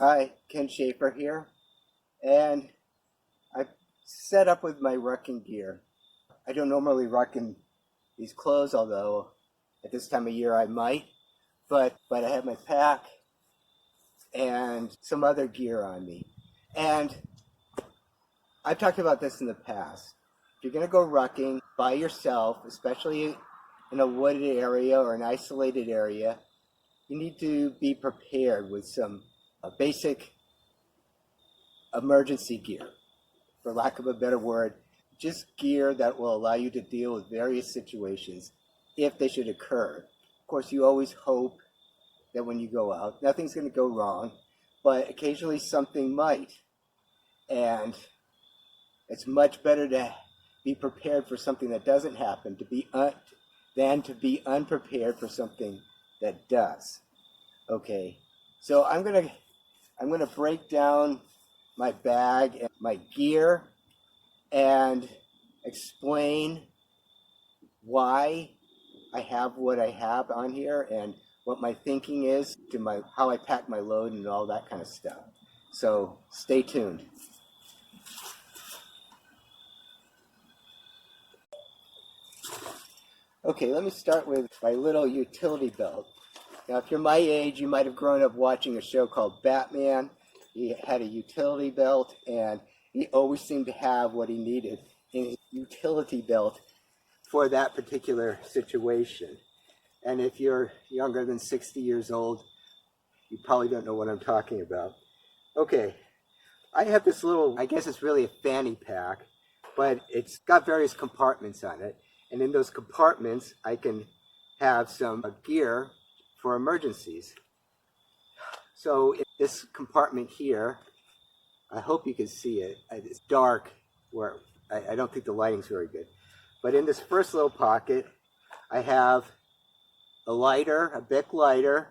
Hi, Ken Schafer here, and I've set up with my rucking gear. I don't normally ruck in these clothes, although at this time of year I might, but I have my pack and some other gear on me. And I've talked about this in the past. If you're going to go rucking by yourself, especially in a wooded area or an isolated area, you need to be prepared with some basic emergency gear, for lack of a better word, just gear that will allow you to deal with various situations if they should occur. Of course, you always hope that when you go out, nothing's going to go wrong, but occasionally something might. And it's much better to be prepared for something that doesn't happen than to be unprepared for something that does. Okay, so I'm gonna break down my bag and my gear and explain why I have what I have on here and what my thinking is to how I pack my load and all that kind of stuff. So stay tuned. Okay, let me start with my little utility belt. Now, if you're my age, you might have grown up watching a show called Batman. He had a utility belt, and he always seemed to have what he needed in his utility belt for that particular situation. And if you're younger than 60 years old, you probably don't know what I'm talking about. Okay, I have this little, I guess it's really a fanny pack, but it's got various compartments on it. And in those compartments, I can have some gear for emergencies. So in this compartment here, I hope you can see it. It's dark, where I don't think the lighting's very good. But in this first little pocket, I have a lighter, a Bic lighter,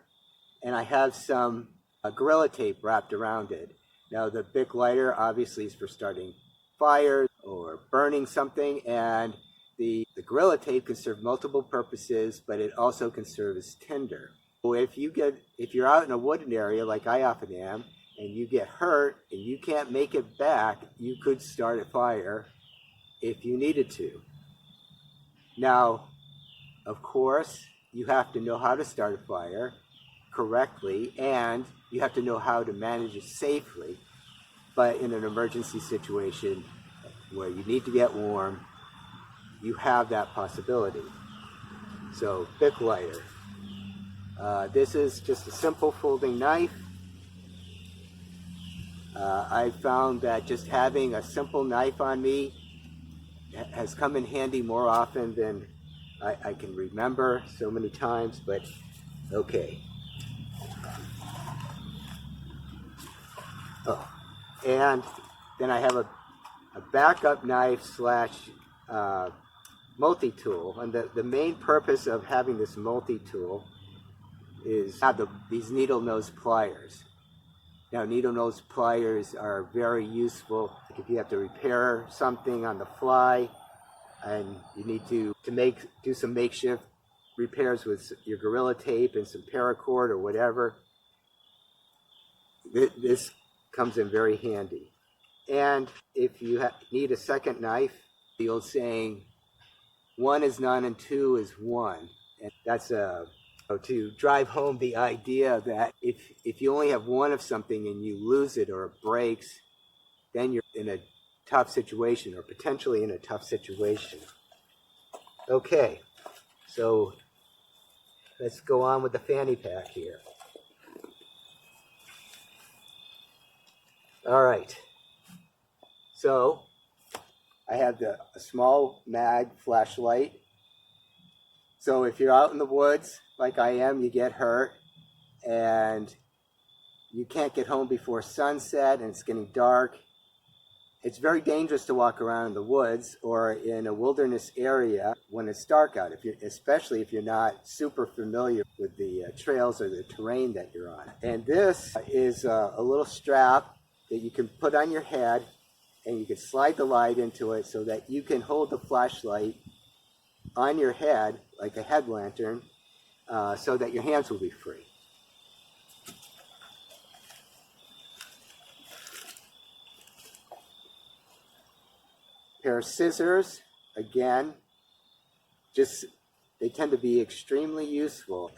and I have some Gorilla Tape wrapped around it. Now the Bic lighter obviously is for starting fires or burning something, and the Gorilla Tape can serve multiple purposes, but it also can serve as tinder. So if you're out in a wooded area like I often am, and you get hurt and you can't make it back, you could start a fire if you needed to. Now, of course, you have to know how to start a fire correctly, and you have to know how to manage it safely. But in an emergency situation where you need to get warm, you have that possibility. So, Bic lighter. This is just a simple folding knife. I found that just having a simple knife on me has come in handy more often than I can remember so many times, but okay. Oh, and then I have a backup knife slash multi-tool, and the main purpose of having this multi-tool is have these needle nose pliers. Now, needle nose pliers are very useful if you have to repair something on the fly and you need to do some makeshift repairs with your Gorilla Tape and some paracord or whatever. This comes in very handy. And if you need a second knife, the old saying, one is none and two is one. And that's to drive home the idea that if you only have one of something and you lose it or it breaks, then you're in a tough situation, or potentially in a tough situation. Okay, so let's go on with the fanny pack here. All right, so I have a small mag flashlight. So if you're out in the woods, like I am, you get hurt, and you can't get home before sunset, and it's getting dark. It's very dangerous to walk around in the woods or in a wilderness area when it's dark out, especially if you're not super familiar with the trails or the terrain that you're on. And this is a little strap that you can put on your head, and you can slide the light into it so that you can hold the flashlight on your head like a head lantern, so that your hands will be free. pair of scissors, again, they tend to be extremely useful.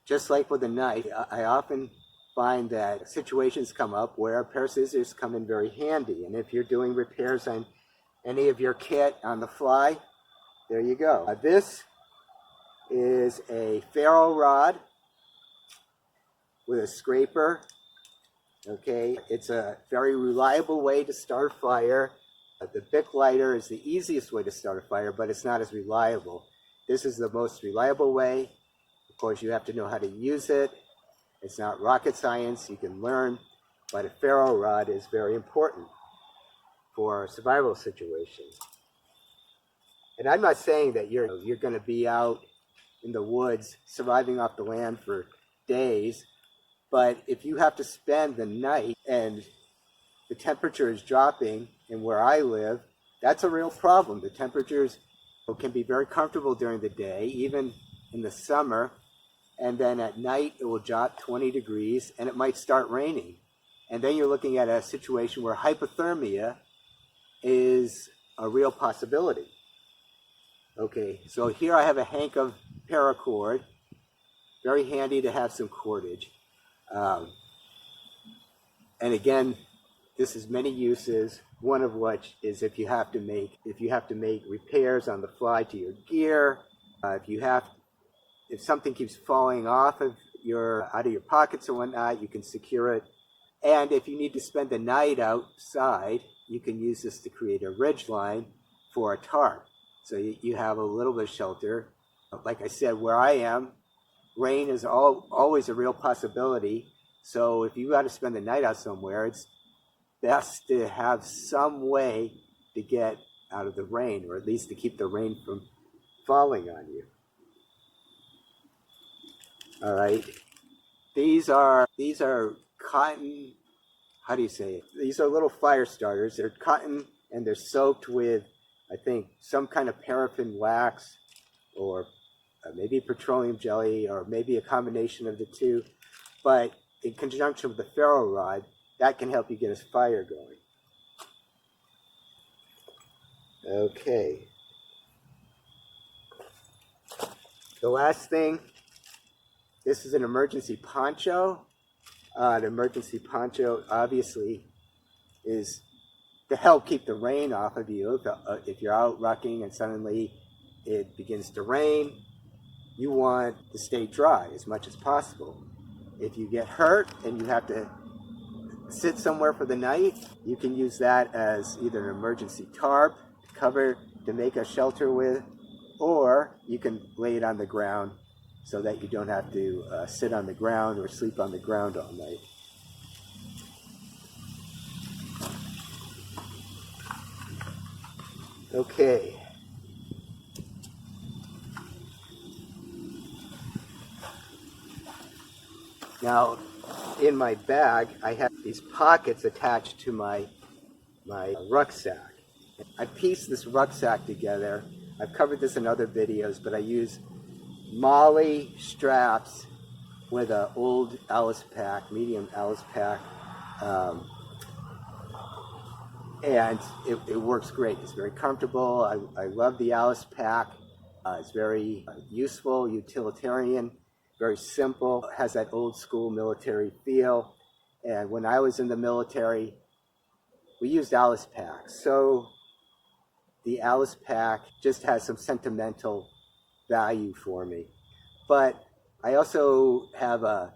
Just like with a knife, I often find that situations come up where a pair of scissors come in very handy. And if you're doing repairs on any of your kit on the fly, there you go. This is a ferro rod with a scraper. Okay, it's a very reliable way to start a fire. The Bic lighter is the easiest way to start a fire, but it's not as reliable. This is the most reliable way. Of course, you have to know how to use it. It's not rocket science, you can learn, but a ferro rod is very important for survival situations. And I'm not saying that you're going to be out in the woods surviving off the land for days, but if you have to spend the night and the temperature is dropping, and where I live, that's a real problem. The temperatures can be very comfortable during the day, even in the summer, and then at night it will drop 20 degrees and it might start raining. And then you're looking at a situation where hypothermia is a real possibility. Okay, so here I have a hank of paracord, very handy to have some cordage. And again, this has many uses, one of which is if you have to make repairs on the fly to your gear, if something keeps falling off of out of your pockets or whatnot, you can secure it. And if you need to spend the night outside, you can use this to create a ridge line for a tarp. So you have a little bit of shelter. Like I said, where I am, rain is always a real possibility. So if you got to spend the night out somewhere, it's best to have some way to get out of the rain, or at least to keep the rain from falling on you. All right. These are cotton, how do you say it? These are little fire starters. They're cotton and they're soaked with, I think, some kind of paraffin wax, or maybe petroleum jelly, or maybe a combination of the two. But in conjunction with the ferro rod, that can help you get a fire going. Okay. The last thing, this is an emergency poncho. An emergency poncho obviously is to help keep the rain off of you. If you're out rucking and suddenly it begins to rain, you want to stay dry as much as possible. If you get hurt and you have to sit somewhere for the night, you can use that as either an emergency tarp to make a shelter with, or you can lay it on the ground so that you don't have to sit on the ground or sleep on the ground all night. Okay. Now, in my bag, I have these pockets attached to my rucksack. I pieced this rucksack together. I've covered this in other videos, but I use molly straps with an old Alice pack, medium Alice pack, and it works great. It's very comfortable. I love the Alice pack. It's very useful, utilitarian, very simple. It has that old school military feel. And when I was in the military, we used Alice packs. So the Alice pack just has some sentimental value for me. But I also have a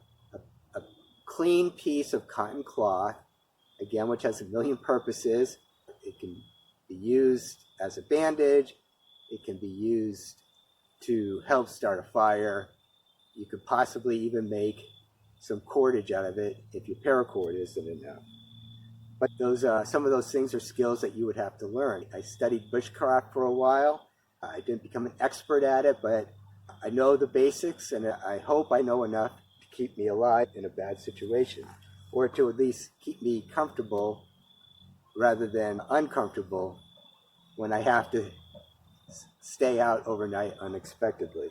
clean piece of cotton cloth, again, which has a million purposes. It can be used as a bandage. It can be used to help start a fire. You could possibly even make some cordage out of it if your paracord isn't enough. But some of those things are skills that you would have to learn. I studied bushcraft for a while. I didn't become an expert at it, but I know the basics, and I hope I know enough to keep me alive in a bad situation, or to at least keep me comfortable rather than uncomfortable when I have to stay out overnight unexpectedly.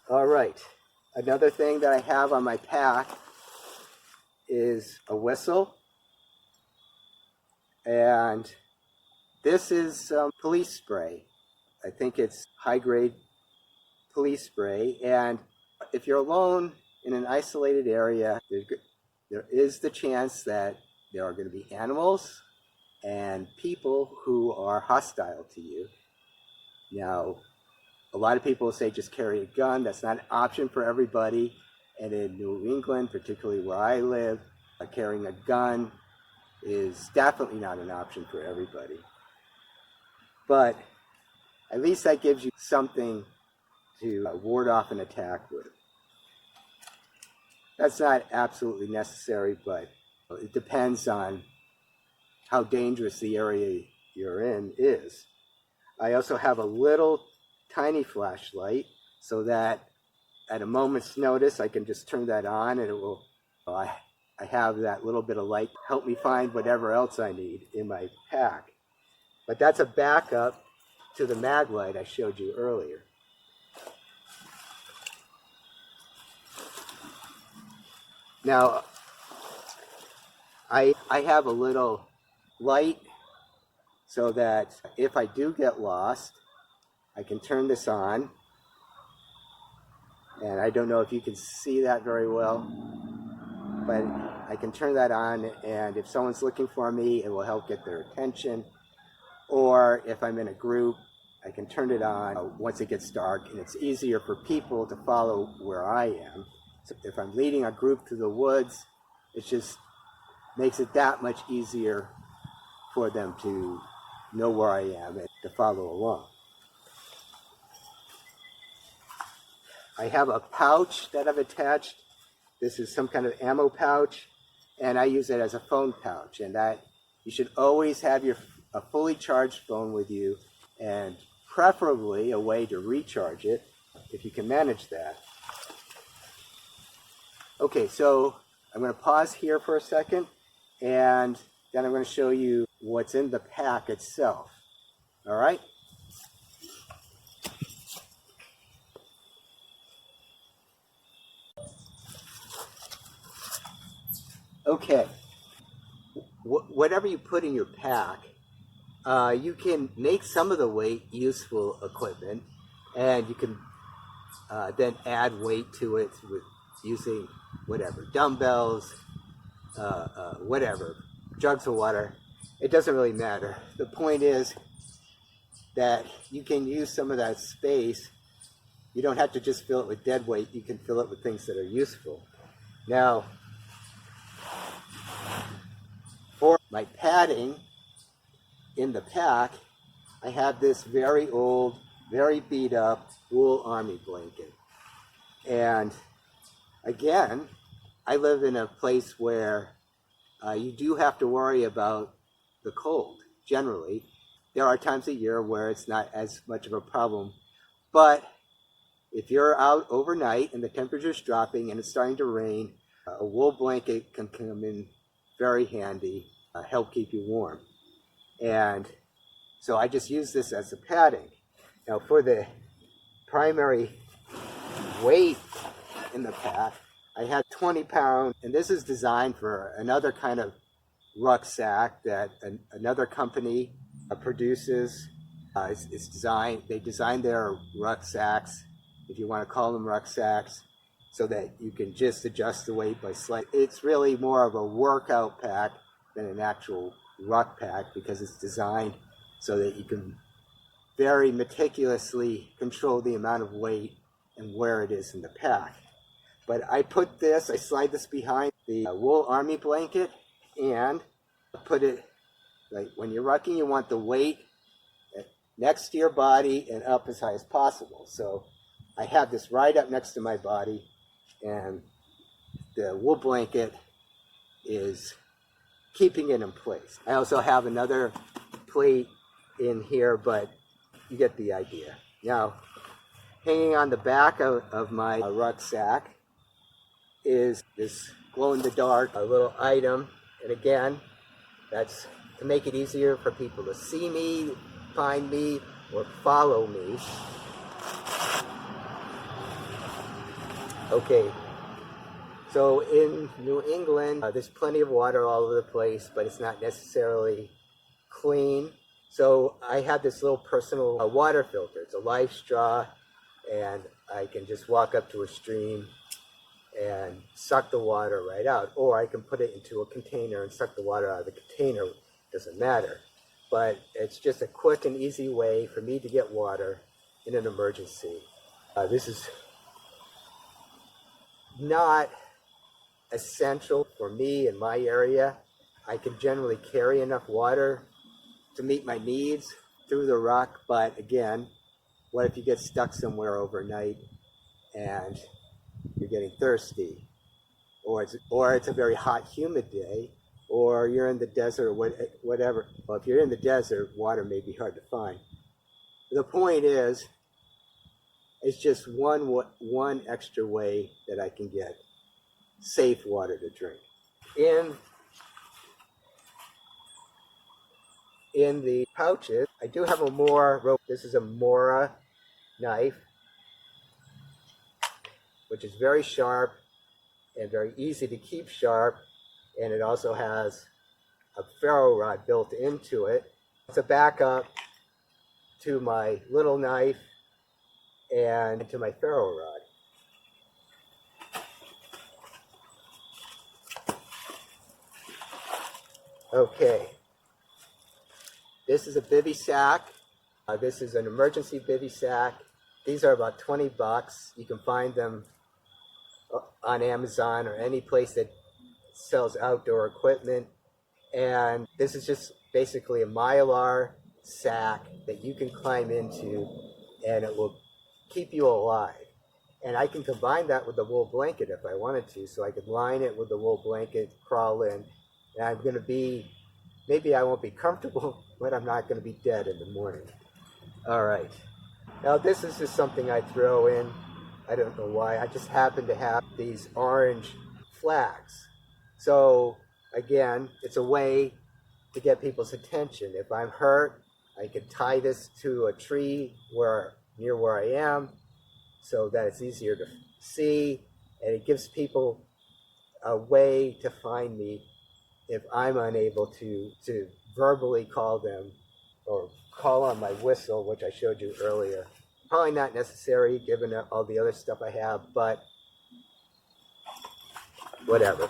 All right, another thing that I have on my pack is a whistle. And this is police spray. I think it's high-grade police spray. And if you're alone in an isolated area, there is the chance that there are going to be animals and people who are hostile to you. Now, a lot of people say just carry a gun. That's not an option for everybody. And in New England, particularly where I live, carrying a gun is definitely not an option for everybody. But at least that gives you something to ward off an attack with. That's not absolutely necessary, but it depends on how dangerous the area you're in is. I also have a little tiny flashlight so that at a moment's notice I can just turn that on and it will, I have that little bit of light to help me find whatever else I need in my pack. But that's a backup to the mag light I showed you earlier. Now, I have a little light so that if I do get lost, I can turn this on. And I don't know if you can see that very well, but I can turn that on, and if someone's looking for me, it will help get their attention. Or if I'm in a group, I can turn it on once it gets dark, and it's easier for people to follow where I am. So if I'm leading a group through the woods, it just makes it that much easier for them to know where I am and to follow along. I have a pouch that I've attached. This is some kind of ammo pouch, and I use it as a phone pouch. And that you should always have a fully charged phone with you, and preferably a way to recharge it if you can manage that. Okay, so I'm going to pause here for a second, and then I'm going to show you what's in the pack itself. All right? Okay, whatever you put in your pack, you can make some of the weight useful equipment, and you can then add weight to it with using whatever, dumbbells, whatever, jugs of water. It doesn't really matter. The point is that you can use some of that space. You don't have to just fill it with dead weight. You can fill it with things that are useful. Now, for my padding in the pack, I have this very old, very beat up wool army blanket. And again, I live in a place where you do have to worry about the cold, generally. There are times a year where it's not as much of a problem. But if you're out overnight and the temperature's dropping and it's starting to rain, a wool blanket can come in very handy, help keep you warm. And so I just use this as a padding. Now for the primary weight in the pack, I have 20 pounds, and this is designed for another kind of rucksack that another company produces. It's designed, they design their rucksacks, if you want to call them rucksacks, so that you can just adjust the weight by slight. It's really more of a workout pack than an actual ruck pack because it's designed so that you can very meticulously control the amount of weight and where it is in the pack. But I slide this behind the wool army blanket and put it, like when you're rucking, you want the weight next to your body and up as high as possible. So I have this right up next to my body, and the wool blanket is keeping it in place. I also have another plate in here, but you get the idea. Now, hanging on the back of my rucksack is this glow-in-the-dark little item. And again, that's to make it easier for people to see me, find me, or follow me. Okay, so in New England, there's plenty of water all over the place, but it's not necessarily clean. So I have this little personal water filter. It's a life straw, and I can just walk up to a stream and suck the water right out. Or I can put it into a container and suck the water out of the container. Doesn't matter. But it's just a quick and easy way for me to get water in an emergency. This is not essential for me in my area. I can generally carry enough water to meet my needs through the ruck, but again, what if you get stuck somewhere overnight and you're getting thirsty, or it's a very hot, humid day, or you're in the desert, or whatever. Well, if you're in the desert, water may be hard to find. The point is, it's just one extra way that I can get safe water to drink. In the pouches, I do have a Mora rope. This is a Mora knife, which is very sharp and very easy to keep sharp, and it also has a ferro rod built into it. It's a backup to my little knife and to my ferro rod. Okay, this is a bivy sack. This is an emergency bivy sack. These are about 20 bucks. You can find them on Amazon or any place that sells outdoor equipment. And this is just basically a mylar sack that you can climb into, and it will keep you alive. And I can combine that with the wool blanket if I wanted to. So I could line it with the wool blanket, crawl in, and I'm going to be, maybe I won't be comfortable, but I'm not going to be dead in the morning. All right. Now this is just something I throw in. I don't know why. I just happen to have these orange flags. So again, it's a way to get people's attention. If I'm hurt, I could tie this to a tree near where I am so that it's easier to see, and it gives people a way to find me if I'm unable to verbally call them or call on my whistle, which I showed you earlier. Probably not necessary given all the other stuff I have, but whatever.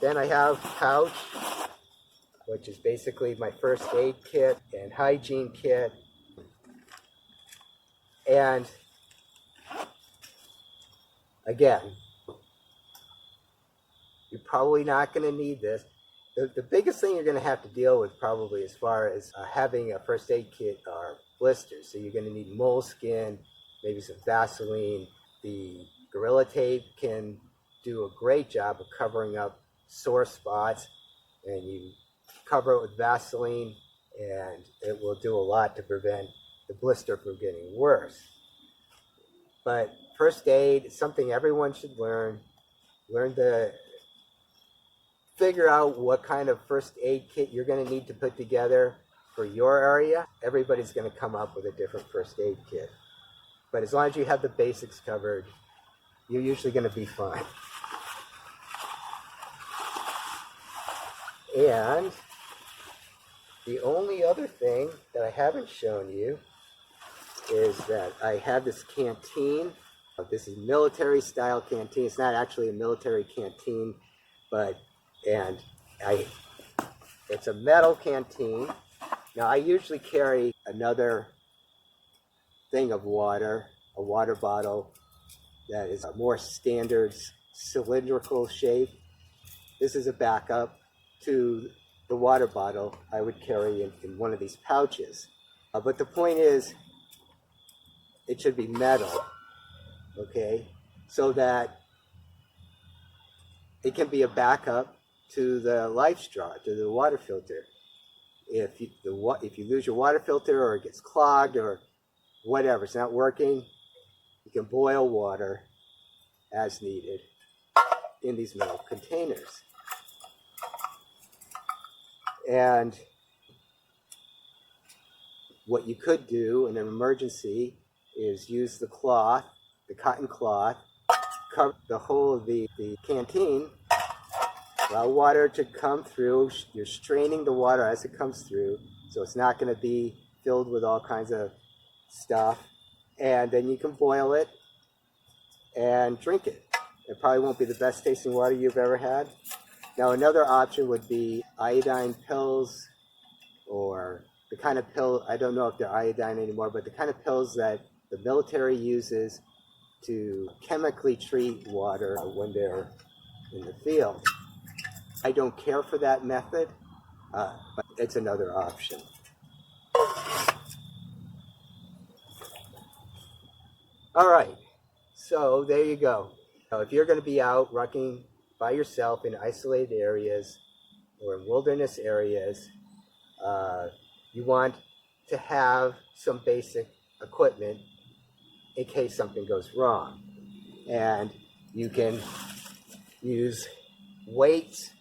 Then I have pouch, which is basically my first aid kit and hygiene kit. And again, you're probably not going to need this. The biggest thing you're going to have to deal with probably as far as having a first aid kit are blisters. So you're going to need moleskin, maybe some Vaseline. The Gorilla Tape can do a great job of covering up sore spots, and you cover it with Vaseline and it will do a lot to prevent the blister from getting worse. But first aid is something everyone should learn. Learn to figure out what kind of first aid kit you're going to need to put together for your area. Everybody's going to come up with a different first aid kit. But as long as you have the basics covered, you're usually going to be fine. And the only other thing that I haven't shown you is that I have this canteen. This is military style canteen. It's not actually a military canteen, it's a metal canteen. Now I usually carry another thing of water, a water bottle that is a more standard cylindrical shape. This is a backup to the water bottle I would carry in one of these pouches. But the point is, it should be metal, okay? So that it can be a backup to the life straw, to the water filter. If you lose your water filter or it gets clogged or whatever, it's not working, you can boil water as needed in these metal containers. And what you could do in an emergency is use the cloth, the cotton cloth, cover the whole of the canteen, Allow water to come through. You're straining the water as it comes through, so it's not going to be filled with all kinds of stuff. And then you can boil it and drink it. It probably won't be the best tasting water you've ever had. Now another option would be iodine pills, or the kind of pill, I don't know if they're iodine anymore, but the kind of pills that the military uses to chemically treat water when they're in the field. I don't care for that method, but it's another option. All right, so there you go. Now, if you're going to be out rucking by yourself in isolated areas or in wilderness areas, you want to have some basic equipment in case something goes wrong. And you can use weights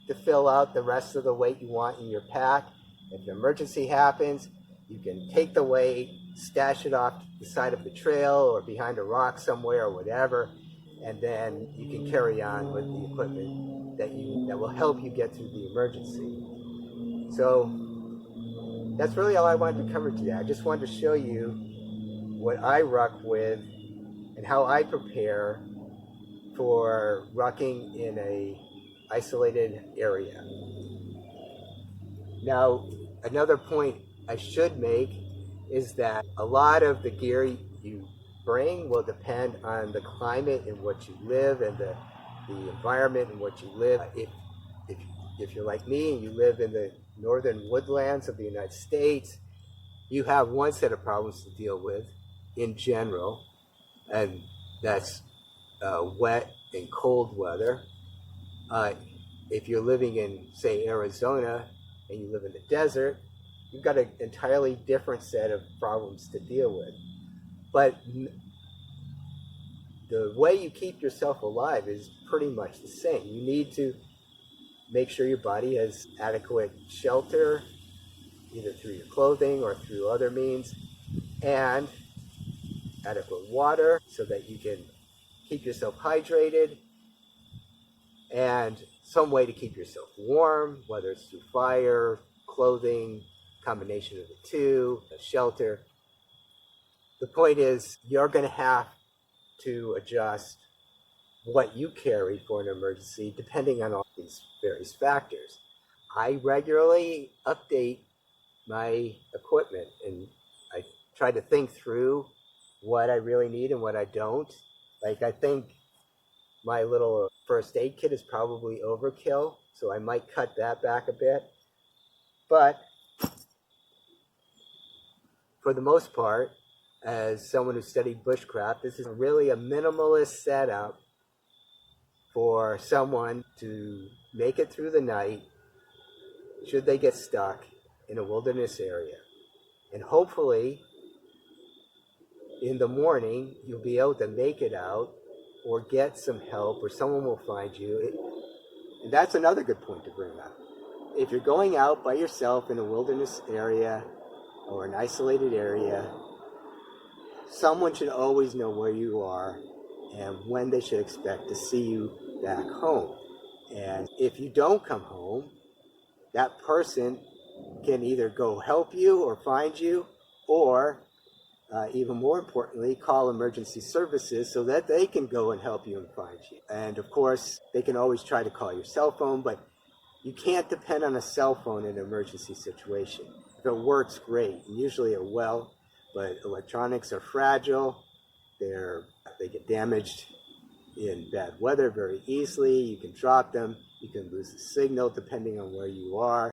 to fill out the rest of the weight you want in your pack. If an emergency happens, you can take the weight, stash it off the side of the trail or behind a rock somewhere or whatever, and then you can carry on with the equipment that will help you get through the emergency. So that's really all I wanted to cover today. I just wanted to show you what I ruck with and how I prepare for rucking in a isolated area. Now, another point I should make is that a lot of the gear you bring will depend on the climate in which you live and the environment in which you live. If you're like me and you live in the northern woodlands of the United States, you have one set of problems to deal with in general, and that's wet and cold weather. If you're living in, say, Arizona and you live in the desert, you've got an entirely different set of problems to deal with. But the way you keep yourself alive is pretty much the same. You need to make sure your body has adequate shelter, either through your clothing or through other means, and adequate water so that you can keep yourself hydrated, and some way to keep yourself warm, whether it's through fire, clothing, combination of the two, shelter. The point is, you're going to have to adjust what you carry for an emergency depending on all these various factors. I regularly update my equipment, and I try to think through what I really need and what I don't. Like, I think my little first aid kit is probably overkill, so I might cut that back a bit. But for the most part, as someone who studied bushcraft, this is really a minimalist setup for someone to make it through the night should they get stuck in a wilderness area. And hopefully, in the morning, you'll be able to make it out or get some help, or someone will find you. And that's another good point to bring up. If you're going out by yourself in a wilderness area or an isolated area, someone should always know where you are and when they should expect to see you back home. And if you don't come home, that person can either go help you or find you, or even more importantly, call emergency services so that they can go and help you and find you. And of course, they can always try to call your cell phone, but you can't depend on a cell phone in an emergency situation. If it works, great, and usually it will, but electronics are fragile. They get damaged in bad weather very easily. You can drop them. You can lose the signal depending on where you are.